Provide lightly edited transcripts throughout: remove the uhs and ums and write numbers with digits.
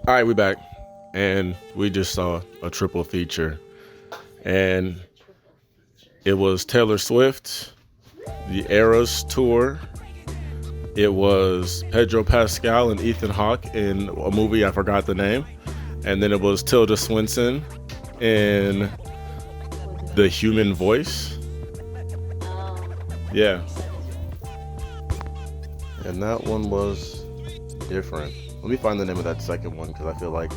All right, we back, and we just saw a triple feature, and it was Taylor Swift, the Eras tour. It was Pedro Pascal and Ethan Hawke in a movie I forgot the name, and then it was Tilda Swinton in The Human Voice. Yeah, and that one was different. Let me find the name of that second one because I feel like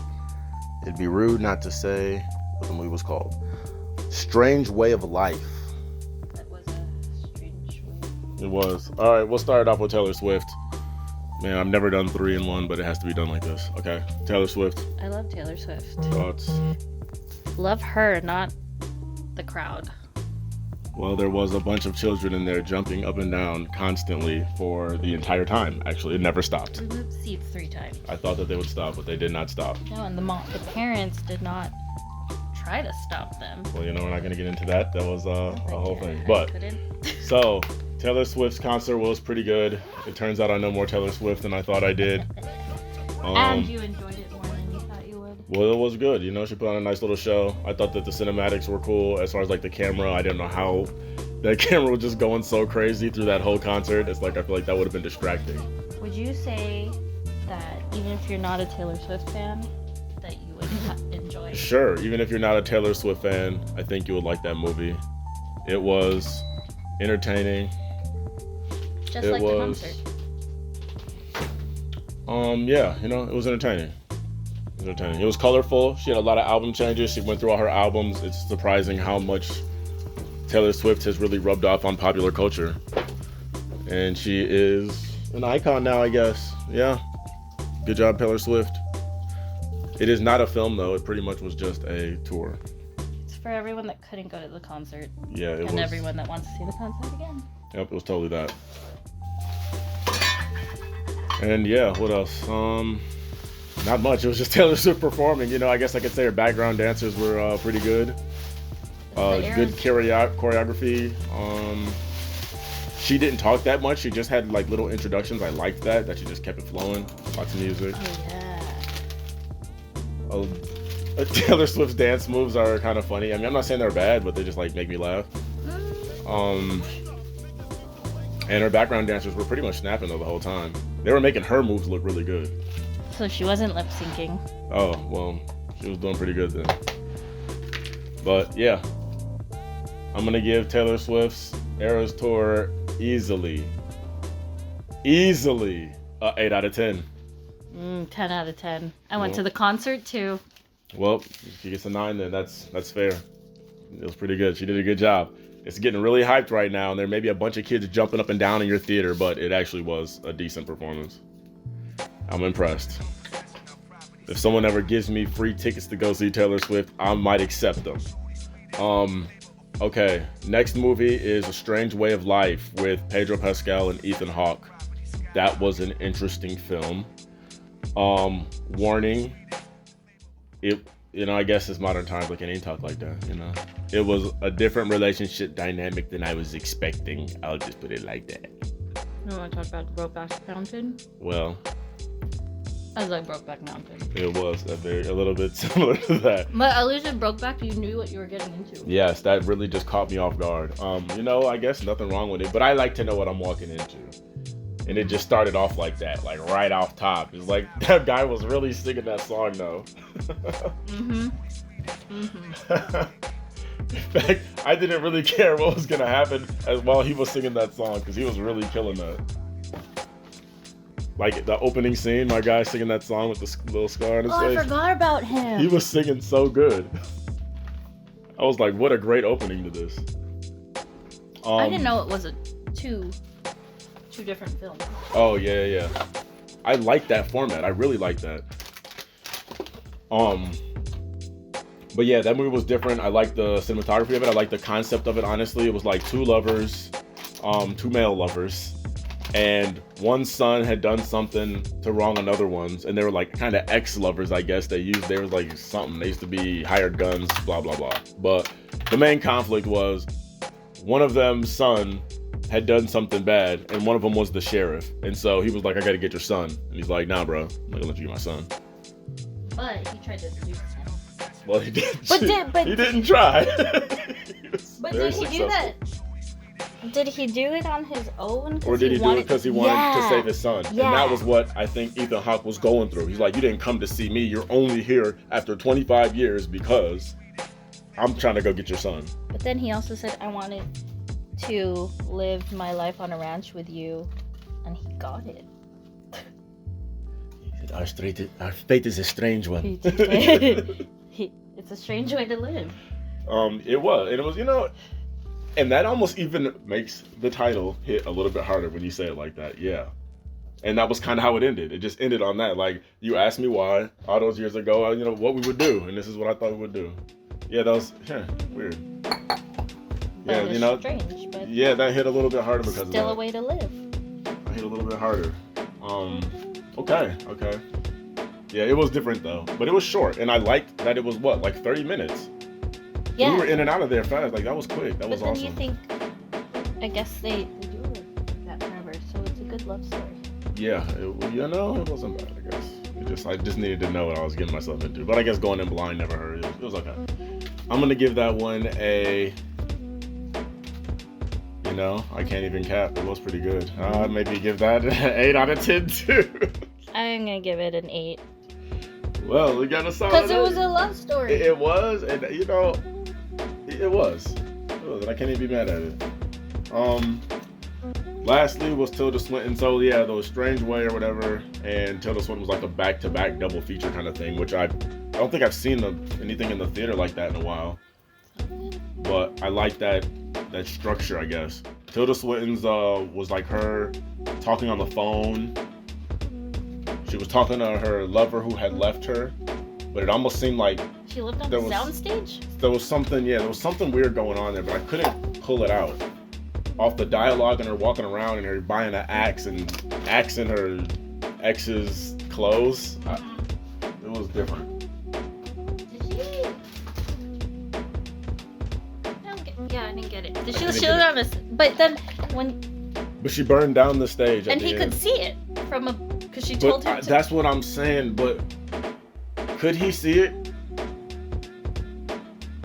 it'd be rude not to say what the movie was called. Strange Way of Life. That was a strange way. It was. All right, we'll start off with Taylor Swift. Man, I've never done 3 in 1, but it has to be done like this. Okay, Taylor Swift. I love Taylor Swift. Thoughts? Love her, not the crowd. Well, there was a bunch of children in there jumping up and down constantly for the entire time. Actually, it never stopped. We moved seats 3 times. I thought that they would stop, but they did not stop. No, and the parents did not try to stop them. Well, we're not going to get into that. That was a whole thing. I But, couldn't. so, Taylor Swift's concert was pretty good. It turns out I know more Taylor Swift than I thought I did. And you enjoyed it more than you thought you would. Well, it was good. She put on a nice little show. I thought that the cinematics were cool. As far as like the camera, I didn't know how that camera was just going so crazy through that whole concert. It's like I feel like that would have been distracting. Would you say that even if you're not a Taylor Swift fan, that you would enjoy it? Sure, even if you're not a Taylor Swift fan, I think you would like that movie. It was entertaining. Just It like was, the concert. Yeah, it was entertaining. It was colorful. She had a lot of album changes. She went through all her albums. It's surprising how much Taylor Swift has really rubbed off on popular culture. And she is an icon now, I guess. Yeah. Good job, Taylor Swift. It is not a film, though. It pretty much was just a tour. It's for everyone that couldn't go to the concert. Yeah, it was. And everyone that wants to see the concert again. Yep, it was totally that. And yeah, what else? Not much. It was just Taylor Swift performing. I guess I could say her background dancers were pretty good. Good choreography. She didn't talk that much. She just had like little introductions. I liked that she just kept it flowing. Lots of music. Oh yeah. Taylor Swift's dance moves are kind of funny. I mean, I'm not saying they're bad, but they just like make me laugh. And her background dancers were pretty much snapping though the whole time. They were making her moves look really good. So she wasn't lip syncing. Oh, well, she was doing pretty good then. But yeah, I'm going to give Taylor Swift's Eras Tour easily a 8 out of 10. 10 out of 10. I went to the concert too. Well, if she gets a 9 then that's fair. It was pretty good. She did a good job. It's getting really hyped right now, and there may be a bunch of kids jumping up and down in your theater, but it actually was a decent performance. I'm impressed. If someone ever gives me free tickets to go see Taylor Swift, I might accept them. Okay, next movie is A Strange Way of Life with Pedro Pascal and Ethan Hawke. That was an interesting film. Warning, I guess it's modern times, I can't even talk like that, It was a different relationship dynamic than I was expecting. I'll just put it like that. You want to talk about Brokeback Mountain? Well, I like Brokeback Mountain. it was a little bit similar to that. But at least in Brokeback, you knew what you were getting into. Yes, that really just caught me off guard. I guess nothing wrong with it, but I like to know what I'm walking into. And it just started off like that, like right off top. It's like that guy was really singing that song though. In fact, I didn't really care what was gonna happen while he was singing that song because he was really killing that. Like the opening scene, my guy singing that song with the little scar on his face. I forgot about him. He was singing so good. I was like, what a great opening to this. I didn't know it was a two different films. Oh yeah. I like that format. I really like that. But yeah, that movie was different. I like the cinematography of it. I like the concept of it. Honestly, it was like 2 lovers, 2 male lovers, and one son had done something to wrong another one's, and they were like kind of ex-lovers, I guess. They was like something. They used to be hired guns, blah blah blah. But the main conflict was one of them's son had done something bad, and one of them was the sheriff, and so he was like, "I gotta get your son," and he's like, "Nah, bro, I'm not gonna let you get my son." But he tried to seduce him. Well, he did. But he didn't try. But did he do that? Did he do it on his own? Or did he do it because he wanted to save his son? Yeah. And that was what I think Ethan Hawke was going through. He's like, you didn't come to see me. You're only here after 25 years because I'm trying to go get your son. But then he also said, I wanted to live my life on a ranch with you. And he got it. He said, our fate is a strange one. It's a strange way to live. It was. And it was, and that almost even makes the title hit a little bit harder when you say it like that. Yeah. And that was kind of how it ended. It just ended on that. Like, you asked me why all those years ago, what we would do. And this is what I thought we would do. Yeah, that was weird. But yeah, strange, but yeah, that hit a little bit harder because of that. Still a way to live. I hit a little bit harder. Okay. Yeah, it was different though. But it was short. And I liked that it was, 30 minutes? Yeah. We were in and out of there fast. Like, that was quick. That was awesome. But then you think, I guess they do live that forever, so it's a good love story. Yeah, it wasn't bad, I guess. I just needed to know what I was getting myself into. But I guess going in blind never hurt. It was okay. I'm going to give that one a, I can't even cap. It was pretty good. Maybe give that an 8 out of 10 too. I'm going to give it an 8. Well, we got a solid. Because it was a love story. It was, and it was. And I can't even be mad at it. Lastly was Tilda Swinton. So yeah, the Strange Way or whatever, and Tilda Swinton was like a back-to-back double feature kind of thing, which I don't think I've seen anything in the theater like that in a while. But I like that structure, I guess. Tilda Swinton's was like her talking on the phone. She was talking to her lover who had left her, but it almost seemed like she lived on the soundstage? There was something weird going on there, but I couldn't pull it out. Off the dialogue and her walking around and her buying an axe and axing her ex's clothes. It was different. Did she? I didn't get it. Did she live on this? But then But she burned down the stage. And he could see it because she told him to. That's what I'm saying, but could he see it?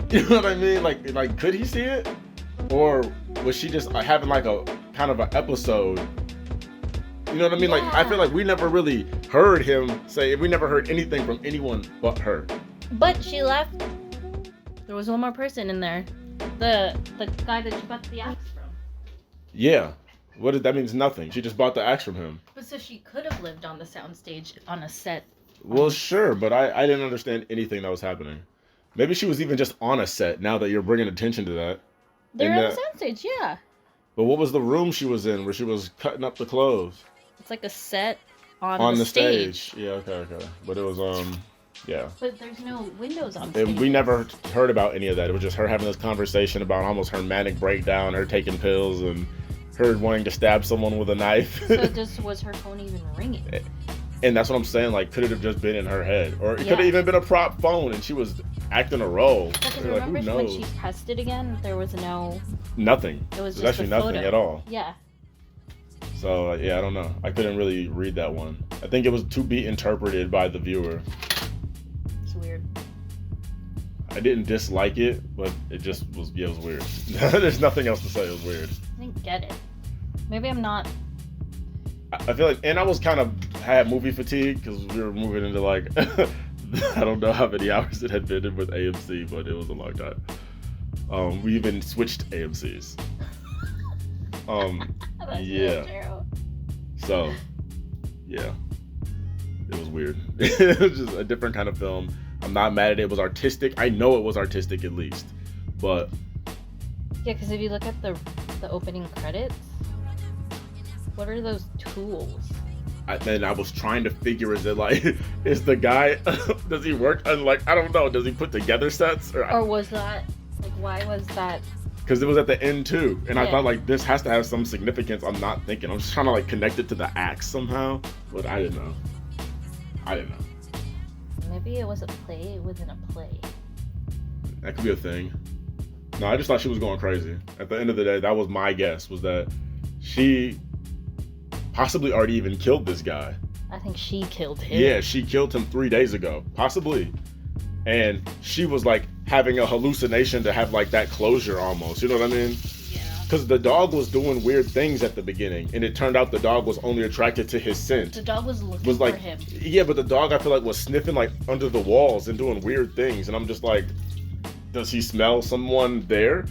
You know what I mean? Like could he see it? Or was she just having like a kind of an episode? You know what I mean? Yeah. Like, I feel like we never really heard him say, we never heard anything from anyone but her. But she left. There was one more person in there. The guy that she bought the axe from. Yeah. That means nothing. She just bought the axe from him. But so she could have lived on the soundstage on a set. Well, sure, but I didn't understand anything that was happening. Maybe she was even just on a set now that you're bringing attention to that. They're on the soundstage, yeah. But what was the room she was in where she was cutting up the clothes? It's like a set on the stage. Yeah, okay. But it was, yeah. But there's no windows on stage. We never heard about any of that. It was just her having this conversation about almost her manic breakdown, her taking pills, and her wanting to stab someone with a knife. So was her phone even ringing? And that's what I'm saying. Like, could it have just been in her head? Or it could have even been a prop phone and she was acting a role. Because remember when she pressed it again, there was nothing. It was just actually nothing at all. Yeah. So, yeah, I don't know. I couldn't really read that one. I think it was to be interpreted by the viewer. It's weird. I didn't dislike it, but it just was, it was weird. There's nothing else to say. It was weird. I didn't get it. Maybe I'm not. I feel like, and I was kind of had movie fatigue because we were moving into like, I don't know how many hours it had been with AMC, but it was a long time. We even switched AMCs. Yeah. So, yeah, it was weird. It was just a different kind of film. I'm not mad at it. It was artistic. I know it was artistic at least, but yeah, because if you look at the opening credits, what are those tools? Then I was trying to figure, is the guy, does he work on I don't know, does he put together sets? Or was that, why was that? Because it was at the end too. And I thought this has to have some significance. I'm not thinking. I'm just trying to connect it to the axe somehow. But I didn't know. Maybe it was a play within a play. That could be a thing. No, I just thought she was going crazy. At the end of the day, that was my guess, was that she possibly already even killed this guy. I think she killed him. Yeah, she killed him 3 days ago, possibly. And she was like having a hallucination to have like that closure almost. You know what I mean? Yeah. Because the dog was doing weird things at the beginning, and it turned out the dog was only attracted to his scent. The dog was looking like, for him. Yeah, but the dog I feel like was sniffing like under the walls and doing weird things, and I'm just like, does he smell someone there?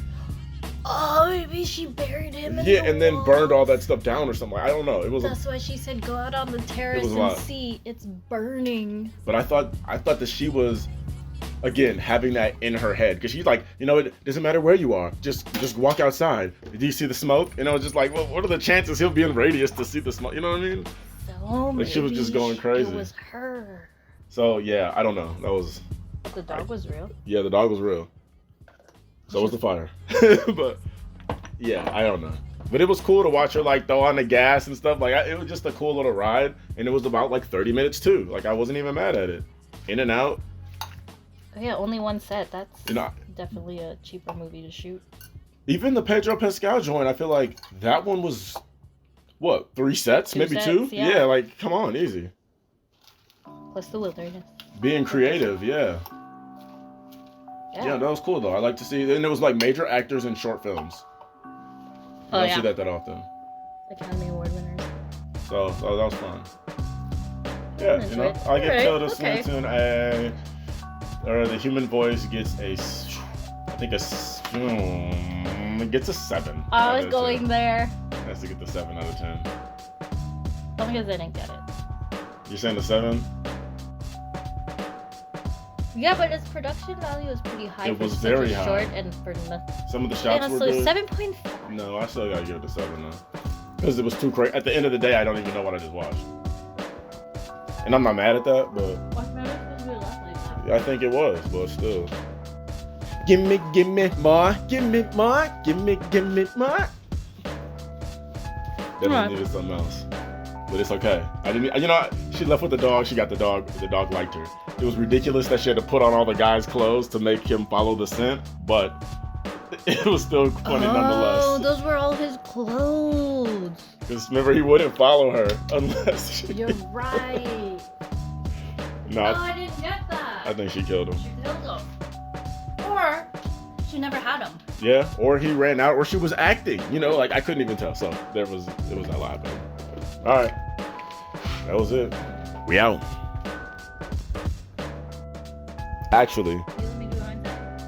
Oh, maybe she buried him in Yeah, the and then walls. burned all that stuff down or something. I don't know. It was. That's why she said go out on the terrace was a and lot. see. It's burning. But I thought that she was, again, having that in her head, because she's like, you know, it doesn't matter where you are, just walk outside. Do you see the smoke? And I was just like, well, what are the chances he'll be in radius to see the smoke? You know what I mean? So Like, she was just going crazy. It was her. So yeah, I don't know. That was. The dog was real. Yeah, the dog was real. So was the fire. But yeah, I don't know. But it was cool to watch her like throw on the gas and stuff. Like it was just a cool little ride, and it was about like 30 minutes too. Like I wasn't even mad at it. In and out. Oh, yeah, only one set. That's You know, definitely a cheaper movie to shoot. even the Pedro Pascal joint, I feel like that one was what, 3 sets, Two maybe sets, 2? yeah. Yeah, like come on, easy. Plus the wilderness. Being creative, yeah. Yeah, that was cool though. I like to see, and it was like major actors in short films. You don't see that often. Academy Award winners. So that was fun. Yeah, you know, I get Tilda Swinton a, or the human voice gets a, I think it gets a 7. I was going there. Has to get the 7 out of 10. Only because I didn't get it. You're saying the 7? Yeah, but its production value is pretty high. It was for very such a high. Short and for nothing. Some of the shots were So good. 7.5. No, I still gotta give it a 7 though, because it was too crazy. At the end of the day, I don't even know what I just watched, and I'm not mad at that, but What's movie supposed to be left like that? I think it was, but still. Give me more, give me more, give me more. That needed something else, but it's okay. I didn't, you know, she left with the dog. She got the dog. The dog liked her. It was ridiculous that she had to put on all the guy's clothes to make him follow the scent, but it was still funny nonetheless. Oh, those were all his clothes. Because remember, he wouldn't follow her unless she... You're right. No, I didn't get that. I think she killed him. She killed him. Or she never had him. Yeah, or he ran out, or she was acting. You know, like I couldn't even tell. So it was that lie, baby. All right, that was it. We out. Actually,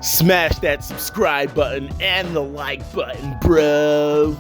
smash that subscribe button and the like button, bro.